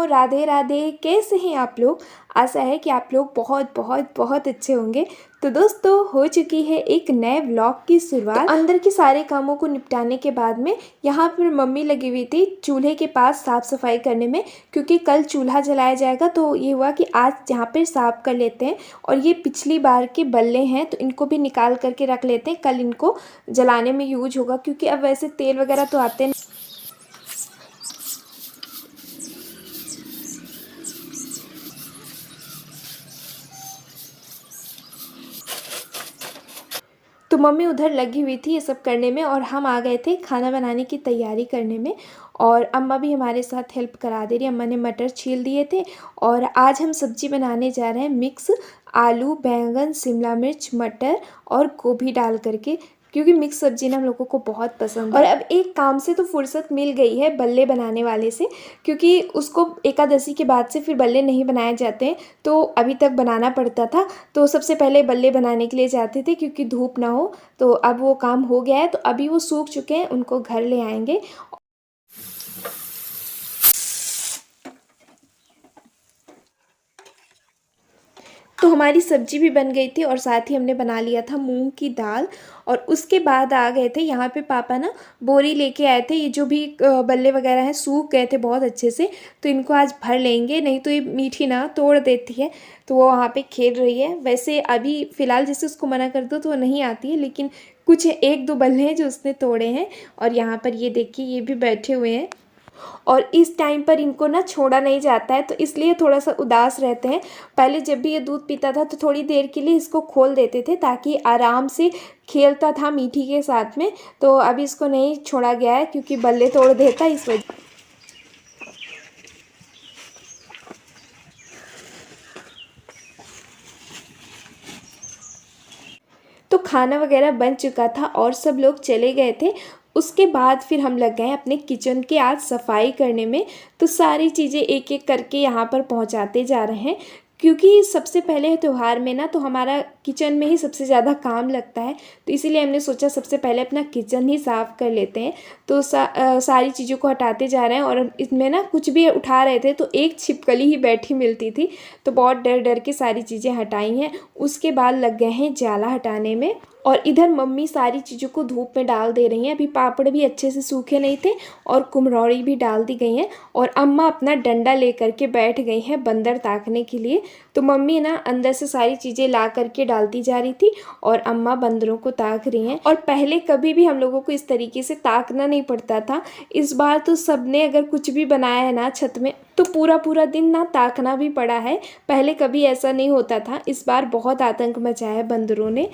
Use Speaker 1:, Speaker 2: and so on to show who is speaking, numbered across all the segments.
Speaker 1: राधे राधे। कैसे हैं आप लोग? आशा है कि आप लोग बहुत बहुत बहुत अच्छे होंगे। तो दोस्तों, हो चुकी है एक नए व्लॉग की शुरुआत। तो अंदर के सारे कामों को निपटाने के बाद में यहाँ पर मम्मी लगी हुई थी चूल्हे के पास साफ़ सफाई करने में, क्योंकि कल चूल्हा जलाया जाएगा। तो ये हुआ कि आज यहाँ पर साफ़ कर लेते हैं। और ये पिछली बार के बल्ले हैं तो इनको भी निकाल करके रख लेते हैं, कल इनको जलाने में यूज होगा, क्योंकि अब वैसे तेल वगैरह तो आते हैं। तो मम्मी उधर लगी हुई थी ये सब करने में और हम आ गए थे खाना बनाने की तैयारी करने में। और अम्मा भी हमारे साथ हेल्प करा दे रही। अम्मा ने मटर छील दिए थे और आज हम सब्जी बनाने जा रहे हैं मिक्स आलू बैंगन शिमला मिर्च मटर और गोभी डाल करके, क्योंकि मिक्स सब्जी ना हम लोगों को बहुत पसंद है। और अब एक काम से तो फुर्सत मिल गई है बल्ले बनाने वाले से, क्योंकि उसको एकादशी के बाद से फिर बल्ले नहीं बनाए जाते हैं, तो अभी तक बनाना पड़ता था। तो सबसे पहले बल्ले बनाने के लिए जाते थे क्योंकि धूप ना हो। तो अब वो काम हो गया है, तो अभी वो सूख चुके हैं, उनको घर ले आएंगे। तो हमारी सब्जी भी बन गई थी और साथ ही हमने बना लिया था मूंग की दाल। और उसके बाद आ गए थे यहाँ पे पापा ना बोरी लेके आए थे। ये जो भी बल्ले वगैरह हैं सूख गए थे बहुत अच्छे से, तो इनको आज भर लेंगे, नहीं तो ये मीठी ना तोड़ देती है। तो वो वहाँ पे खेल रही है। वैसे अभी फ़िलहाल जैसे उसको मना कर दो तो वो नहीं आती है, लेकिन कुछ एक दो बल्ले हैं जो उसने तोड़े हैं। और यहाँ पर ये देखिए ये भी बैठे हुए हैं। और इस टाइम पर इनको ना छोड़ा नहीं जाता है, तो इसलिए थोड़ा सा उदास रहते हैं। पहले जब भी ये दूध पीता था तो थोड़ी देर के लिए इसको खोल देते थे ताकि आराम से खेलता था मीठी के साथ में। तो अभी इसको नहीं छोड़ा गया है क्योंकि बल्ले तोड़ देता है, इस वजह। तो खाना वगैरह बन चुका था और सब लोग चले गए थे। उसके बाद फिर हम लग गए अपने किचन की आज सफाई करने में। तो सारी चीज़ें एक एक करके यहाँ पर पहुँचाते जा रहे हैं, क्योंकि सबसे पहले त्यौहार में ना तो हमारा किचन में ही सबसे ज़्यादा काम लगता है। तो इसीलिए हमने सोचा सबसे पहले अपना किचन ही साफ़ कर लेते हैं। तो सारी चीज़ों को हटाते जा रहे हैं। और इसमें ना कुछ भी उठा रहे थे तो एक छिपकली ही बैठी मिलती थी, तो बहुत डर डर के सारी चीज़ें हटाई हैं। उसके बाद लग गए हैं जाला हटाने में। और इधर मम्मी सारी चीज़ों को धूप में डाल दे रही हैं। अभी पापड़ भी अच्छे से सूखे नहीं थे और कुम्हरौरी भी डाल दी गई हैं। और अम्मा अपना डंडा लेकर के बैठ गई हैं बंदर ताकने के लिए। तो मम्मी ना अंदर से सारी चीज़ें ला करके डालती जा रही थी और अम्मा बंदरों को ताक रही हैं। और पहले कभी भी हम लोगों को इस तरीके से ताकना नहीं पड़ता था। इस बार तो सबने अगर कुछ भी बनाया है ना छत में, तो पूरा पूरा दिन ना ताकना भी पड़ा है। पहले कभी ऐसा नहीं होता था, इस बार बहुत आतंक मचाया है बंदरों ने।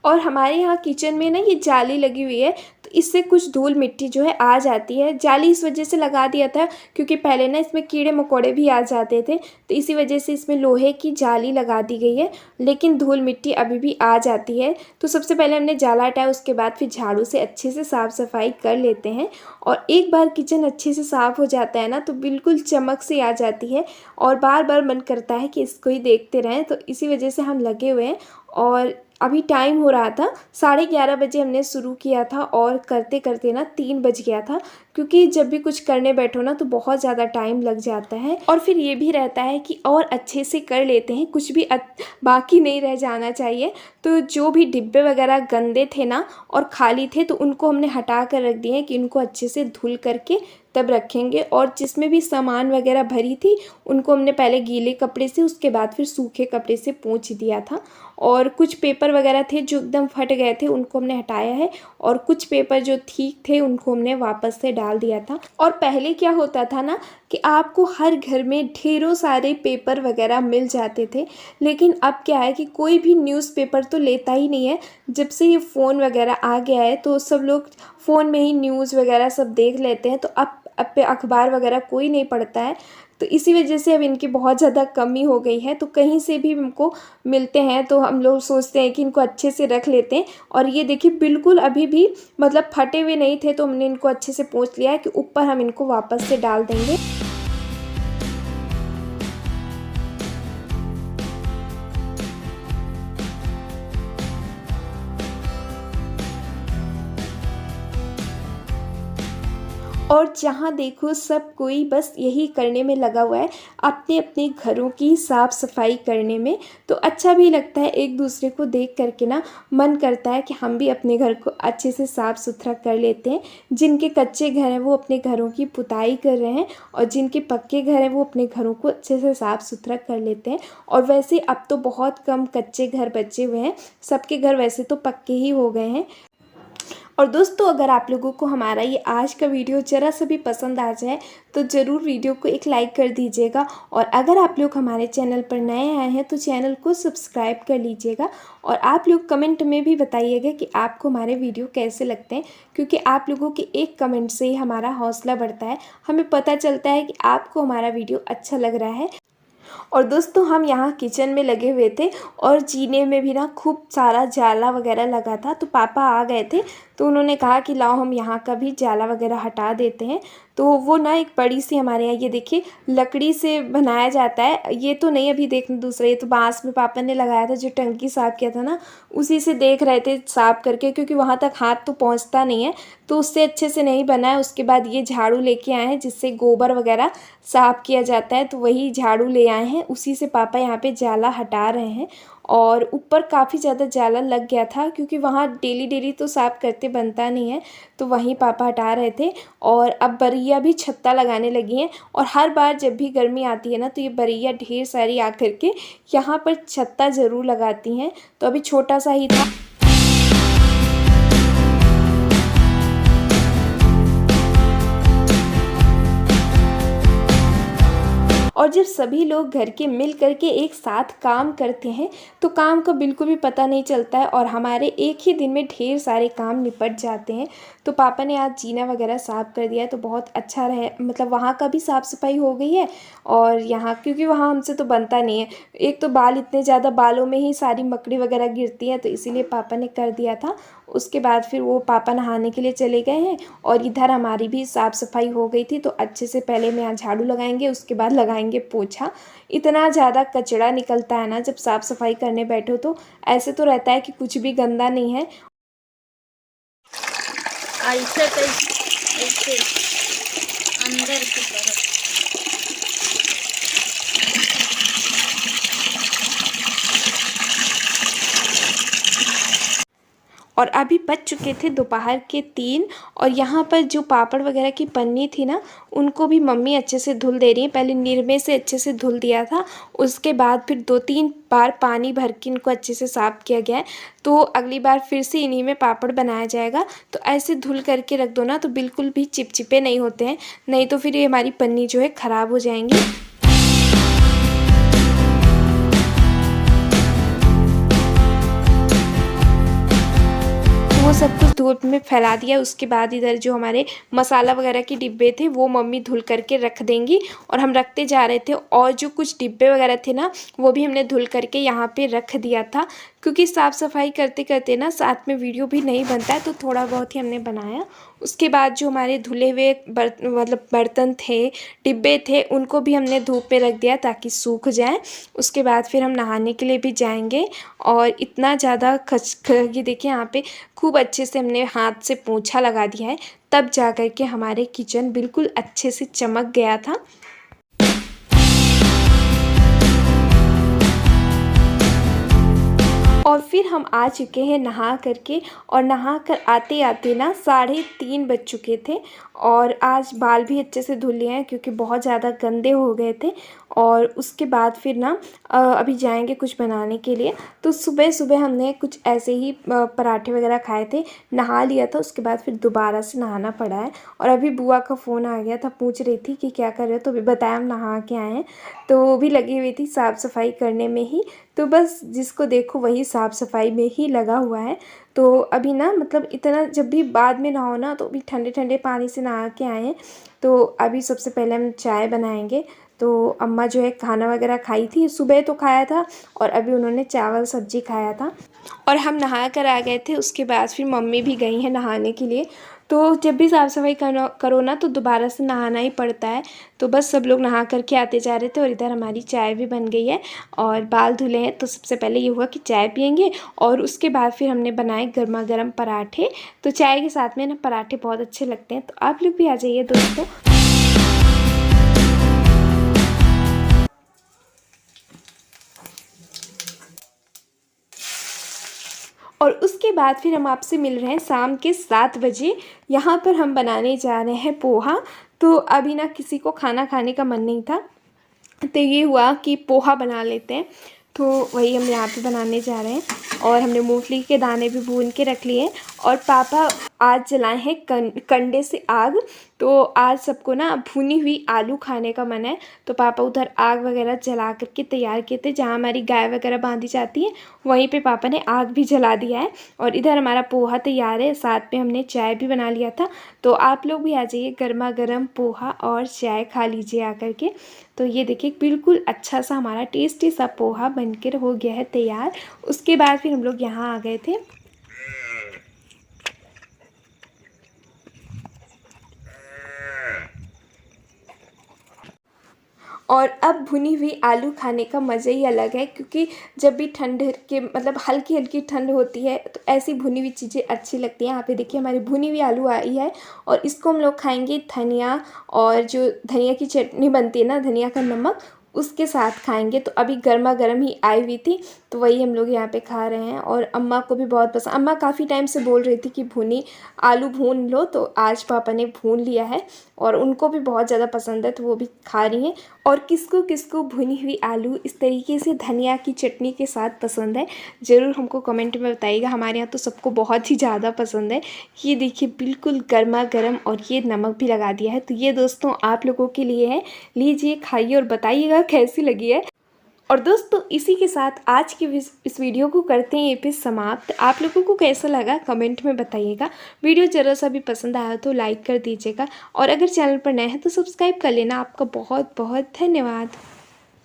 Speaker 1: और हमारे यहाँ किचन में ना ये जाली लगी हुई है, तो इससे कुछ धूल मिट्टी जो है आ जाती है। जाली इस वजह से लगा दिया था क्योंकि पहले ना इसमें कीड़े मकोड़े भी आ जाते थे, तो इसी वजह से इसमें लोहे की जाली लगा दी गई है। लेकिन धूल मिट्टी अभी भी आ जाती है। तो सबसे पहले हमने जाला हटाया, उसके बाद फिर झाड़ू से अच्छे से साफ़ सफाई कर लेते हैं। और एक बार किचन अच्छे से साफ़ हो जाता है ना तो बिल्कुल चमक से आ जाती है और बार बार मन करता है कि इसको ही देखते रहें। तो इसी वजह से हम लगे हुए हैं। और अभी टाइम हो रहा था 11:30 बजे हमने शुरू किया था और करते करते ना 3 बज गया था, क्योंकि जब भी कुछ करने बैठो ना तो बहुत ज़्यादा टाइम लग जाता है। और फिर ये भी रहता है कि और अच्छे से कर लेते हैं, कुछ भी बाकी नहीं रह जाना चाहिए। तो जो भी डिब्बे वगैरह गंदे थे ना और खाली थे तो उनको हमने हटा कर रख दिए हैं कि उनको अच्छे से धुल करके तब रखेंगे। और जिसमें भी सामान वगैरह भरी थी उनको हमने पहले गीले कपड़े से, उसके बाद फिर सूखे कपड़े से पोंछ दिया था। और कुछ पेपर वगैरह थे जो एकदम फट गए थे उनको हमने हटाया है, और कुछ पेपर जो ठीक थे उनको हमने वापस से डाल दिया था। और पहले क्या होता था ना कि आपको हर घर में ढेरों सारे पेपर वगैरह मिल जाते थे, लेकिन अब क्या है कि कोई भी न्यूज़पेपर तो लेता ही नहीं है। जब से ये फ़ोन वगैरह आ गया है तो सब लोग फ़ोन में ही न्यूज़ वगैरह सब देख लेते हैं, तो अब पे अखबार वगैरह कोई नहीं पढ़ता है। तो इसी वजह से अब इनकी बहुत ज़्यादा कमी हो गई है। तो कहीं से भी हमको मिलते हैं तो हम लोग सोचते हैं कि इनको अच्छे से रख लेते हैं। और ये देखिए बिल्कुल अभी भी मतलब फटे हुए नहीं थे, तो हमने इनको अच्छे से पोंछ लिया है कि ऊपर हम इनको वापस से डाल देंगे। और जहाँ देखो सब कोई बस यही करने में लगा हुआ है, अपने अपने घरों की साफ़ सफाई करने में। तो अच्छा भी लगता है एक दूसरे को देख करके ना, मन करता है कि हम भी अपने घर को अच्छे से साफ़ सुथरा कर लेते हैं। जिनके कच्चे घर हैं वो अपने घरों की पुताई कर रहे हैं, और जिनके पक्के घर हैं वो अपने घरों को अच्छे से साफ़ सुथरा कर लेते हैं। और वैसे अब तो बहुत कम कच्चे घर बचे हुए हैं, सबके घर वैसे तो पक्के ही हो गए हैं। और दोस्तों, अगर आप लोगों को हमारा ये आज का वीडियो ज़रा सा भी पसंद आ जाए तो ज़रूर वीडियो को एक लाइक कर दीजिएगा। और अगर आप लोग हमारे चैनल पर नए आए हैं तो चैनल को सब्सक्राइब कर लीजिएगा। और आप लोग कमेंट में भी बताइएगा कि आपको हमारे वीडियो कैसे लगते हैं, क्योंकि आप लोगों के एक कमेंट से ही हमारा हौसला बढ़ता है, हमें पता चलता है कि आपको हमारा वीडियो अच्छा लग रहा है। और दोस्तों, हम यहाँ किचन में लगे हुए थे और जीने में भी ना खूब सारा जाला वगैरह लगा था। तो पापा आ गए थे तो उन्होंने कहा कि लाओ हम यहाँ का भी जाला वगैरह हटा देते हैं। तो वो ना एक बड़ी सी हमारे यहाँ, ये देखिए, लकड़ी से बनाया जाता है। ये तो नहीं अभी देखना दूसरा, ये तो बांस में पापा ने लगाया था, जो टंकी साफ़ किया था ना उसी से देख रहे थे साफ़ करके, क्योंकि वहाँ तक हाथ तो पहुँचता नहीं है, तो उससे अच्छे से नहीं बना है। उसके बाद ये झाड़ू लेके आए हैं जिससे गोबर वगैरह साफ़ किया जाता है, तो वही झाड़ू ले आए हैं, उसी से पापा यहाँ पे जाला हटा रहे हैं। और ऊपर काफ़ी ज़्यादा जाला लग गया था, क्योंकि वहाँ डेली डेली तो साफ़ करते बनता नहीं है, तो वहीं पापा हटा रहे थे। और अब बरैया भी छत्ता लगाने लगी हैं, और हर बार जब भी गर्मी आती है ना तो ये बरैया ढेर सारी आकर के यहाँ पर छत्ता ज़रूर लगाती हैं। तो अभी छोटा सा ही था। और जब सभी लोग घर के मिल करके एक साथ काम करते हैं तो काम का बिल्कुल भी पता नहीं चलता है, और हमारे एक ही दिन में ढेर सारे काम निपट जाते हैं। तो पापा ने आज जीना वगैरह साफ़ कर दिया है, तो बहुत अच्छा रहे, मतलब वहाँ का भी साफ़ सफाई हो गई है। और यहाँ, क्योंकि वहाँ हमसे तो बनता नहीं है, एक तो बाल इतने ज़्यादा, बालों में ही सारी मकड़ी वगैरह गिरती है, तो इसीलिए पापा ने कर दिया था। उसके बाद फिर वो पापा नहाने के लिए चले गए हैं, और इधर हमारी भी साफ़ सफाई हो गई थी। तो अच्छे से पहले मैं यहाँ झाड़ू लगाएंगे, उसके बाद लगाएंगे पोछा। इतना ज़्यादा कचरा निकलता है ना जब साफ़ सफाई करने बैठो, तो ऐसे तो रहता है कि कुछ भी गंदा नहीं है।
Speaker 2: ऐसे ऐसे अंदर की तरफ।
Speaker 1: और अभी बज चुके थे दोपहर के 3, और यहाँ पर जो पापड़ वगैरह की पन्नी थी ना उनको भी मम्मी अच्छे से धुल दे रही हैं। पहले निरमे से अच्छे से धुल दिया था, उसके बाद फिर 2-3 बार पानी भर के इनको अच्छे से साफ़ किया गया है। तो अगली बार फिर से इन्हीं में पापड़ बनाया जाएगा। तो ऐसे धुल करके रख दो ना तो बिल्कुल भी चिपचिपे नहीं होते हैं, नहीं तो फिर ये हमारी पन्नी जो है ख़राब हो जाएंगी। वो सब कुछ धूप में फैला दिया। उसके बाद इधर जो हमारे मसाला वगैरह के डिब्बे थे वो मम्मी धुल करके रख देंगी, और हम रखते जा रहे थे। और जो कुछ डिब्बे वगैरह थे ना वो भी हमने धुल करके यहाँ पे रख दिया था, क्योंकि साफ़ सफाई करते करते ना साथ में वीडियो भी नहीं बनता है, तो थोड़ा बहुत ही हमने बनाया। उसके बाद जो हमारे धुले हुए बर्तन थे, डिब्बे थे, उनको भी हमने धूप में रख दिया ताकि सूख जाएं। उसके बाद फिर हम नहाने के लिए भी जाएंगे। और इतना ज़्यादा ये देखिए यहाँ पे खूब अच्छे से हमने हाथ से पोंछा लगा दिया है, तब जा कर के हमारे किचन बिल्कुल अच्छे से चमक गया था। और फिर हम आ चुके हैं नहा करके, और नहा कर आते आते ना 3:30 बज चुके थे। और आज बाल भी अच्छे से धुल लिए हैं क्योंकि बहुत ज़्यादा गंदे हो गए थे। और उसके बाद फिर ना अभी जाएंगे कुछ बनाने के लिए। तो सुबह सुबह हमने कुछ ऐसे ही पराठे वगैरह खाए थे, नहा लिया था, उसके बाद फिर दोबारा से नहाना पड़ा है। और अभी बुआ का फ़ोन आ गया था, पूछ रही थी कि क्या कर रहे हो, तो अभी बताया हम नहा के आए हैं। तो वो भी लगी हुई थी साफ़ सफाई करने में ही, तो बस जिसको देखो वही साफ़ सफाई में ही लगा हुआ है। तो अभी ना मतलब इतना, जब भी बाद में नहाओ ना तो अभी ठंडे ठंडे पानी से नहा के आए हैं। तो अभी सबसे पहले हम चाय बनाएंगे। तो अम्मा जो है खाना वगैरह खाई थी, सुबह तो खाया था, और अभी उन्होंने चावल सब्जी खाया था। और हम नहा कर आ गए थे, उसके बाद फिर मम्मी भी गई हैं नहाने के लिए। तो जब भी साफ़ सफाई करो ना तो दोबारा से नहाना ही पड़ता है। तो बस सब लोग नहा करके आते जा रहे थे और इधर हमारी चाय भी बन गई है और बाल धुले हैं। तो सबसे पहले ये हुआ कि चाय पियेंगे और उसके बाद फिर हमने बनाए गर्मा गर्म पराठे। तो चाय के साथ में ना पराठे बहुत अच्छे लगते हैं, तो आप लोग भी आ जाइए दोस्तों। और उसके बाद फिर हम आपसे मिल रहे हैं शाम के 7 बजे। यहाँ पर हम बनाने जा रहे हैं पोहा। तो अभी ना किसी को खाना खाने का मन नहीं था, तो ये हुआ कि पोहा बना लेते हैं। तो वही हम यहाँ पे बनाने जा रहे हैं और हमने मूंगफली के दाने भी भून के रख लिए हैं। और पापा आज जलाए हैं कंडे से आग। तो आज सबको ना भुनी हुई आलू खाने का मन है, तो पापा उधर आग वगैरह जला करके तैयार किए थे। जहाँ हमारी गाय वगैरह बांधी जाती है वहीं पे पापा ने आग भी जला दिया है। और इधर हमारा पोहा तैयार है, साथ में हमने चाय भी बना लिया था। तो आप लोग भी आ जाइए, गर्मा गर्म पोहा और चाय खा लीजिए आकर के। तो ये देखिए बिल्कुल अच्छा सा हमारा टेस्टी सा पोहा बनकर हो गया है तैयार। उसके बाद फिर हम लोग यहाँ आ गए थे। और अब भुनी हुई आलू खाने का मज़ा ही अलग है, क्योंकि जब भी ठंड के मतलब हल्की हल्की ठंड होती है तो ऐसी भुनी हुई चीज़ें अच्छी लगती हैं। यहाँ पे देखिए हमारी भुनी हुई आलू आई है और इसको हम लोग खाएंगे धनिया, और जो धनिया की चटनी बनती है ना, धनिया का नमक, उसके साथ खाएंगे। तो अभी गर्मा गर्म ही आई हुई थी, तो वही हम लोग यहाँ पे खा रहे हैं। और अम्मा को भी बहुत पसंद, अम्मा काफ़ी टाइम से बोल रही थी कि भुनी आलू भून लो, तो आज पापा ने भून लिया है और उनको भी बहुत ज़्यादा पसंद है, तो वो भी खा रही हैं। और किसको किसको भुनी हुई आलू इस तरीके से धनिया की चटनी के साथ पसंद है, ज़रूर हमको कमेंट में बताइएगा। हमारे यहाँ तो सबको बहुत ही ज़्यादा पसंद है। ये देखिए बिल्कुल गर्मा गर्म, और ये नमक भी लगा दिया है। तो ये दोस्तों आप लोगों के लिए है, लीजिए खाइए और बताइएगा कैसी लगी है। और दोस्तों इसी के साथ आज की इस वीडियो को करते हैं ये पे समाप्त। आप लोगों को कैसा लगा कमेंट में बताइएगा। वीडियो ज़रा सा भी पसंद आया तो लाइक कर दीजिएगा, और अगर चैनल पर नए हैं तो सब्सक्राइब कर लेना। आपका बहुत बहुत धन्यवाद।